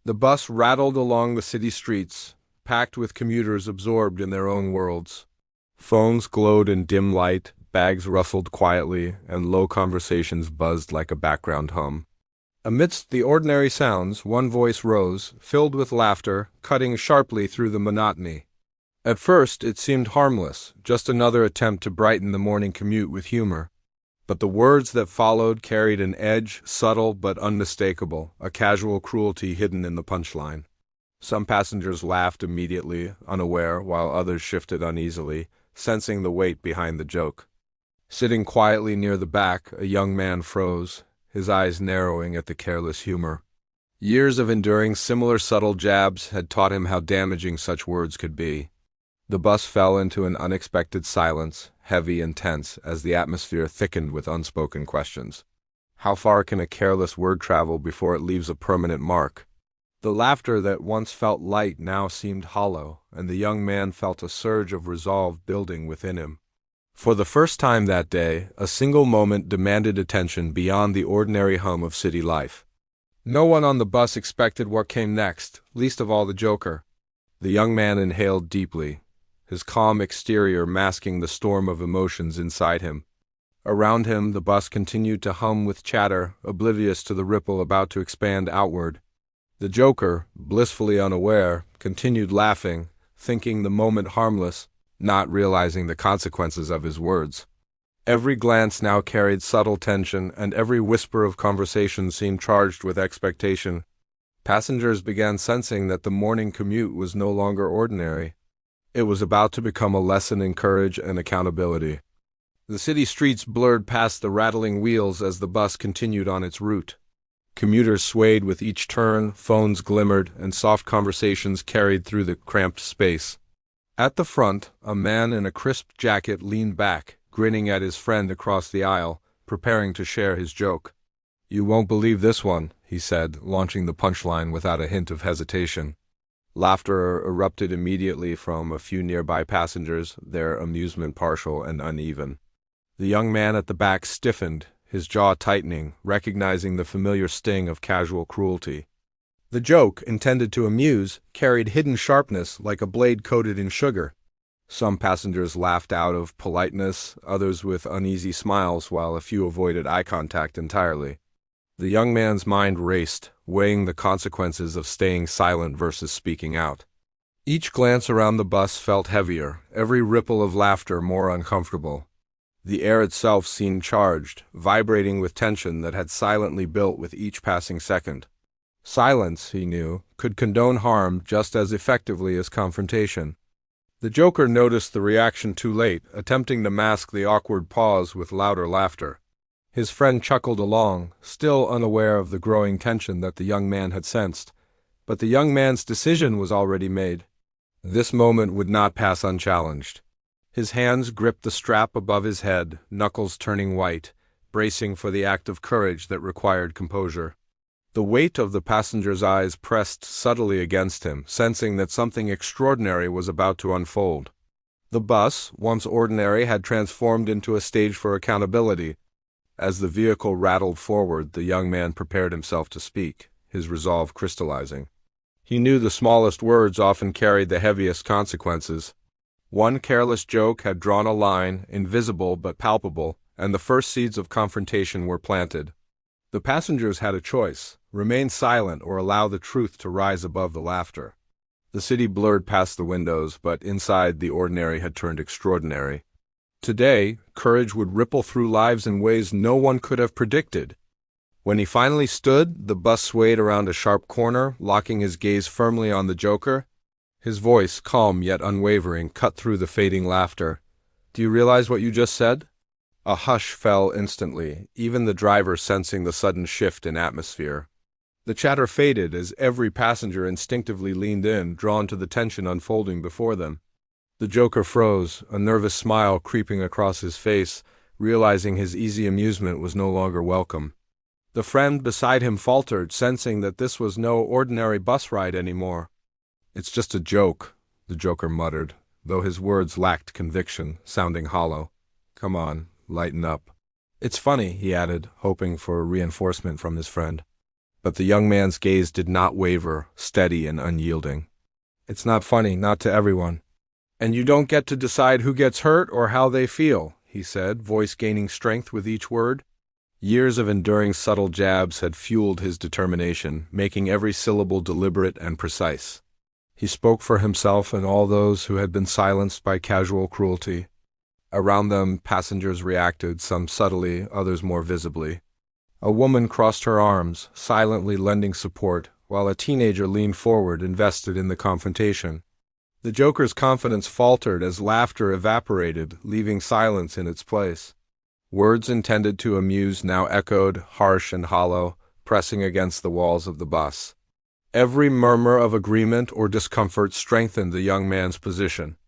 The bus rattled along the city streets, packed with commuters absorbed in their own worlds. Phones glowed in dim light, bags rustled quietly, and low conversations buzzed like a background hum. Amidst the ordinary sounds, one voice rose, filled with laughter, cutting sharply through the monotony. At first, it seemed harmless, just another attempt to brighten the morning commute with humor. But the words that followed carried an edge, subtle but unmistakable, a casual cruelty hidden in the punchline. Some passengers laughed immediately, unaware, while others shifted uneasily, sensing the weight behind the joke. Sitting quietly near the back, a young man froze, his eyes narrowing at the careless humor. Years of enduring similar subtle jabs had taught him how damaging such words could be. The bus fell into an unexpected silence, heavy and tense, as the atmosphere thickened with unspoken questions. How far can a careless word travel before it leaves a permanent mark? The laughter that once felt light now seemed hollow, and the young man felt a surge of resolve building within him. For the first time that day, a single moment demanded attention beyond the ordinary hum of city life. No one on the bus expected what came next, least of all the joker. The young man inhaled deeply, his calm exterior masking the storm of emotions inside him. Around him, the bus continued to hum with chatter, oblivious to the ripple about to expand outward. The joker, blissfully unaware, continued laughing, thinking the moment harmless, not realizing the consequences of his words. Every glance now carried subtle tension, and every whisper of conversation seemed charged with expectation. Passengers began sensing that the morning commute was no longer ordinary. It was about to become a lesson in courage and accountability. The city streets blurred past the rattling wheels as the bus continued on its route. Commuters swayed with each turn, phones glimmered, and soft conversations carried through the cramped space. At the front, a man in a crisp jacket leaned back, grinning at his friend across the aisle, preparing to share his joke. "You won't believe this one," he said, launching the punchline without a hint of hesitation. Laughter erupted immediately from a few nearby passengers, their amusement partial and uneven. The young man at the back stiffened, his jaw tightening, recognizing the familiar sting of casual cruelty. The joke, intended to amuse, carried hidden sharpness like a blade coated in sugar. Some passengers laughed out of politeness, others with uneasy smiles, while a few avoided eye contact entirely. The young man's mind raced, weighing the consequences of staying silent versus speaking out. Each glance around the bus felt heavier, every ripple of laughter more uncomfortable. The air itself seemed charged, vibrating with tension that had silently built with each passing second. Silence, he knew, could condone harm just as effectively as confrontation. The joker noticed the reaction too late, attempting to mask the awkward pause with louder laughter. His friend chuckled along, still unaware of the growing tension that the young man had sensed. But the young man's decision was already made. This moment would not pass unchallenged. His hands gripped the strap above his head, knuckles turning white, bracing for the act of courage that required composure. The weight of the passenger's eyes pressed subtly against him, sensing that something extraordinary was about to unfold. The bus, once ordinary, had transformed into a stage for accountability. As the vehicle rattled forward, the young man prepared himself to speak, his resolve crystallizing. He knew the smallest words often carried the heaviest consequences. One careless joke had drawn a line, invisible but palpable, and the first seeds of confrontation were planted. The passengers had a choice: remain silent or allow the truth to rise above the laughter. The city blurred past the windows, but inside the ordinary had turned extraordinary. Today, courage would ripple through lives in ways no one could have predicted. When he finally stood, the bus swayed around a sharp corner, locking his gaze firmly on the joker. His voice, calm yet unwavering, cut through the fading laughter. "Do you realize what you just said?" A hush fell instantly, even the driver sensing the sudden shift in atmosphere. The chatter faded as every passenger instinctively leaned in, drawn to the tension unfolding before them. The joker froze, a nervous smile creeping across his face, realizing his easy amusement was no longer welcome. The friend beside him faltered, sensing that this was no ordinary bus ride anymore. "It's just a joke," the joker muttered, though his words lacked conviction, sounding hollow. "Come on, lighten up." "It's funny," he added, hoping for reinforcement from his friend. But the young man's gaze did not waver, steady and unyielding. "It's not funny, not to everyone. And you don't get to decide who gets hurt or how they feel," he said, voice gaining strength with each word. Years of enduring subtle jabs had fueled his determination, making every syllable deliberate and precise. He spoke for himself and all those who had been silenced by casual cruelty. Around them, passengers reacted, some subtly, others more visibly. A woman crossed her arms, silently lending support, while a teenager leaned forward, invested in the confrontation. The Joker's confidence faltered as laughter evaporated, leaving silence in its place. Words intended to amuse now echoed, harsh and hollow, pressing against the walls of the bus. Every murmur of agreement or discomfort strengthened the young man's position.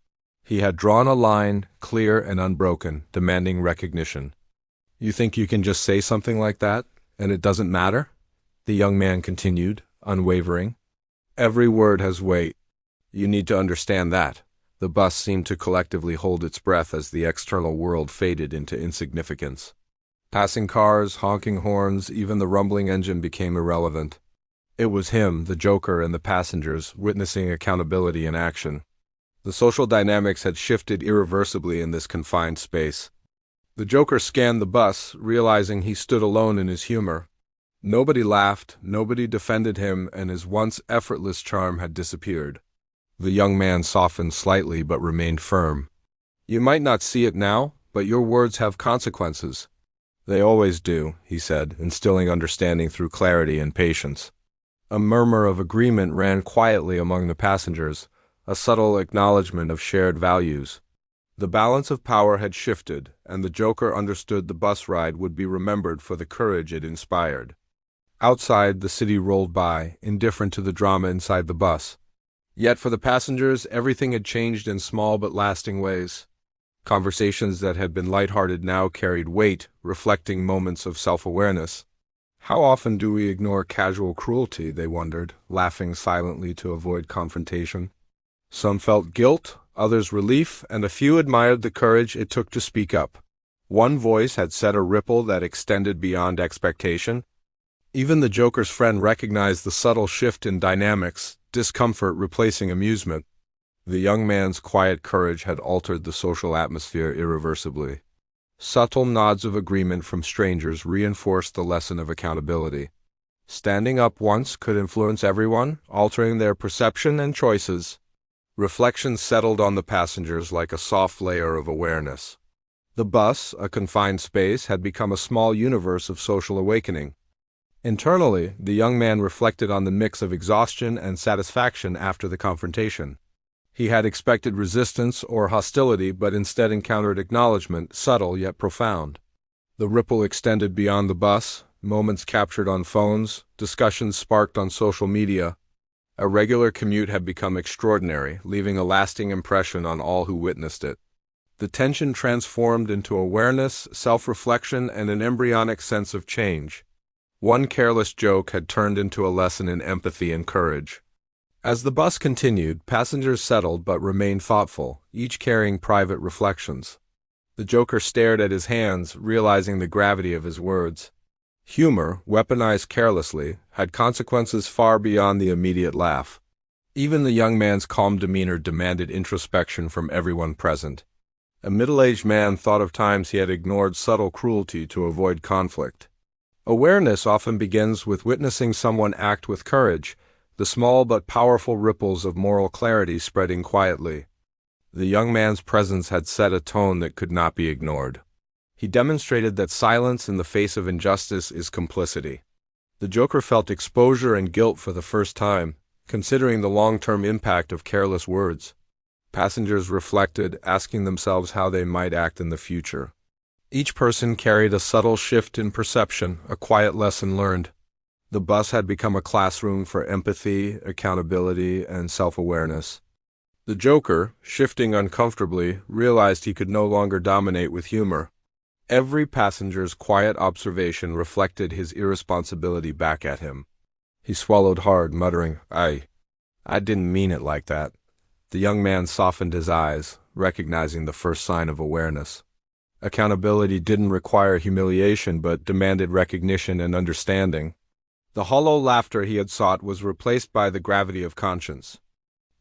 He had drawn a line, clear and unbroken, demanding recognition. "You think you can just say something like that, and it doesn't matter?" The young man continued, unwavering. "Every word has weight. You need to understand that." The bus seemed to collectively hold its breath as the external world faded into insignificance. Passing cars, honking horns, even the rumbling engine became irrelevant. It was him, the Joker, and the passengers, witnessing accountability in action. The social dynamics had shifted irreversibly in this confined space. The Joker scanned the bus, realizing he stood alone in his humor. Nobody laughed, nobody defended him, and his once effortless charm had disappeared. The young man softened slightly but remained firm. "You might not see it now, but your words have consequences." "They always do," he said, instilling understanding through clarity and patience. A murmur of agreement ran quietly among the passengers, a subtle acknowledgement of shared values. The balance of power had shifted, and the Joker understood the bus ride would be remembered for the courage it inspired. Outside, the city rolled by, indifferent to the drama inside the bus. Yet for the passengers, everything had changed in small but lasting ways. Conversations that had been lighthearted now carried weight, reflecting moments of self-awareness. How often do we ignore casual cruelty, they wondered, laughing silently to avoid confrontation. Some felt guilt, others relief, and a few admired the courage it took to speak up. One voice had set a ripple that extended beyond expectation. Even the Joker's friend recognized the subtle shift in dynamics, discomfort replacing amusement. The young man's quiet courage had altered the social atmosphere irreversibly. Subtle nods of agreement from strangers reinforced the lesson of accountability. Standing up once could influence everyone, altering their perception and choices. Reflection settled on the passengers like a soft layer of awareness. The bus, a confined space, had become a small universe of social awakening. Internally, the young man reflected on the mix of exhaustion and satisfaction after the confrontation. He had expected resistance or hostility, but instead encountered acknowledgement, subtle yet profound. The ripple extended beyond the bus, moments captured on phones, discussions sparked on social media. A regular commute had become extraordinary, leaving a lasting impression on all who witnessed it. The tension transformed into awareness, self-reflection, and an embryonic sense of change. One careless joke had turned into a lesson in empathy and courage. As the bus continued, passengers settled but remained thoughtful, each carrying private reflections. The Joker stared at his hands, realizing the gravity of his words. Humor, weaponized carelessly, had consequences far beyond the immediate laugh. Even the young man's calm demeanor demanded introspection from everyone present. A middle-aged man thought of times he had ignored subtle cruelty to avoid conflict. Awareness often begins with witnessing someone act with courage, the small but powerful ripples of moral clarity spreading quietly. The young man's presence had set a tone that could not be ignored. He demonstrated that silence in the face of injustice is complicity. The Joker felt exposure and guilt for the first time, considering the long-term impact of careless words. Passengers reflected, asking themselves how they might act in the future. Each person carried a subtle shift in perception, a quiet lesson learned. The bus had become a classroom for empathy, accountability, and self-awareness. The Joker, shifting uncomfortably, realized he could no longer dominate with humor. Every passenger's quiet observation reflected his irresponsibility back at him. He swallowed hard, muttering, I didn't mean it like that." The young man softened his eyes, recognizing the first sign of awareness. Accountability didn't require humiliation but demanded recognition and understanding. The hollow laughter he had sought was replaced by the gravity of conscience.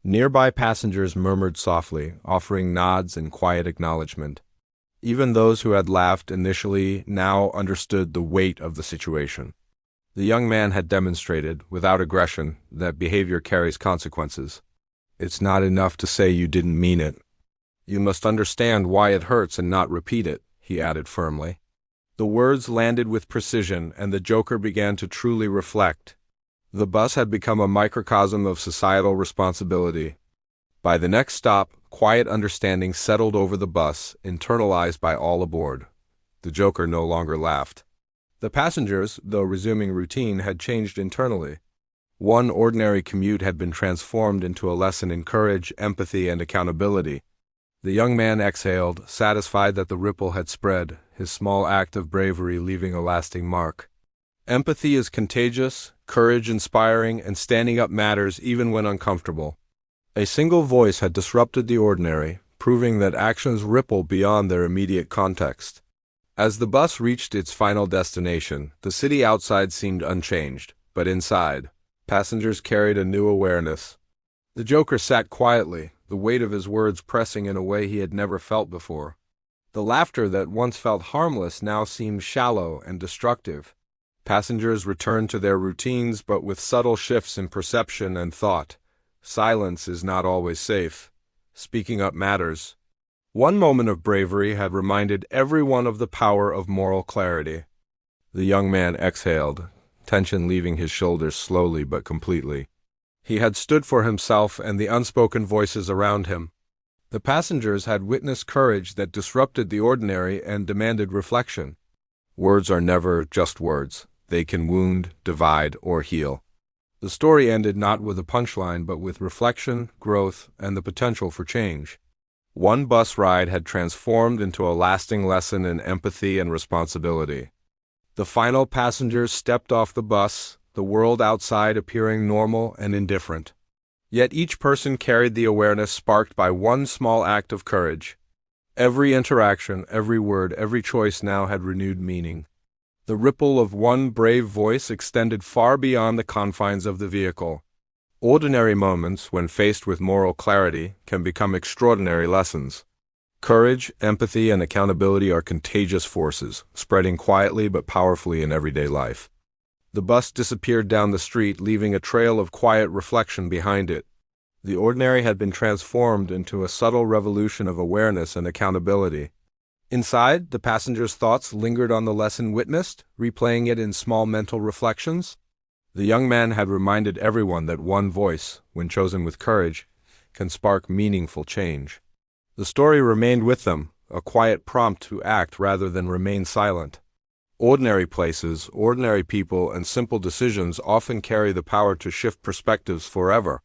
Nearby passengers murmured softly, offering nods and quiet acknowledgement. Even those who had laughed initially now understood the weight of the situation. The young man had demonstrated, without aggression, that behavior carries consequences. It's not enough to say you didn't mean it. You must understand why it hurts and not repeat it, he added firmly. The words landed with precision, and the joker began to truly reflect. The bus had become a microcosm of societal responsibility. By the next stop, quiet understanding settled over the bus, internalized by all aboard. The joker no longer laughed. The passengers, though resuming routine, had changed internally. One ordinary commute had been transformed into a lesson in courage, empathy, and accountability. The young man exhaled, satisfied that the ripple had spread, his small act of bravery leaving a lasting mark. Empathy is contagious, courage inspiring, and standing up matters even when uncomfortable. A single voice had disrupted the ordinary, proving that actions ripple beyond their immediate context. As the bus reached its final destination, the city outside seemed unchanged, but inside, passengers carried a new awareness. The joker sat quietly, the weight of his words pressing in a way he had never felt before. The laughter that once felt harmless now seemed shallow and destructive. Passengers returned to their routines, but with subtle shifts in perception and thought. Silence is not always safe. Speaking up matters. One moment of bravery had reminded everyone of the power of moral clarity. The young man exhaled, tension leaving his shoulders slowly but completely. He had stood for himself and the unspoken voices around him. The passengers had witnessed courage that disrupted the ordinary and demanded reflection. Words are never just words. They can wound, divide, or heal. The story ended not with a punchline but with reflection, growth, and the potential for change. One bus ride had transformed into a lasting lesson in empathy and responsibility. The final passengers stepped off the bus, the world outside appearing normal and indifferent. Yet each person carried the awareness sparked by one small act of courage. Every interaction, every word, every choice now had renewed meaning. The ripple of one brave voice extended far beyond the confines of the vehicle. Ordinary moments, when faced with moral clarity, can become extraordinary lessons. Courage, empathy, and accountability are contagious forces, spreading quietly but powerfully in everyday life. The bus disappeared down the street, leaving a trail of quiet reflection behind it. The ordinary had been transformed into a subtle revolution of awareness and accountability. Inside, the passengers' thoughts lingered on the lesson witnessed, replaying it in small mental reflections. The young man had reminded everyone that one voice, when chosen with courage, can spark meaningful change. The story remained with them, a quiet prompt to act rather than remain silent. Ordinary places, ordinary people, and simple decisions often carry the power to shift perspectives forever.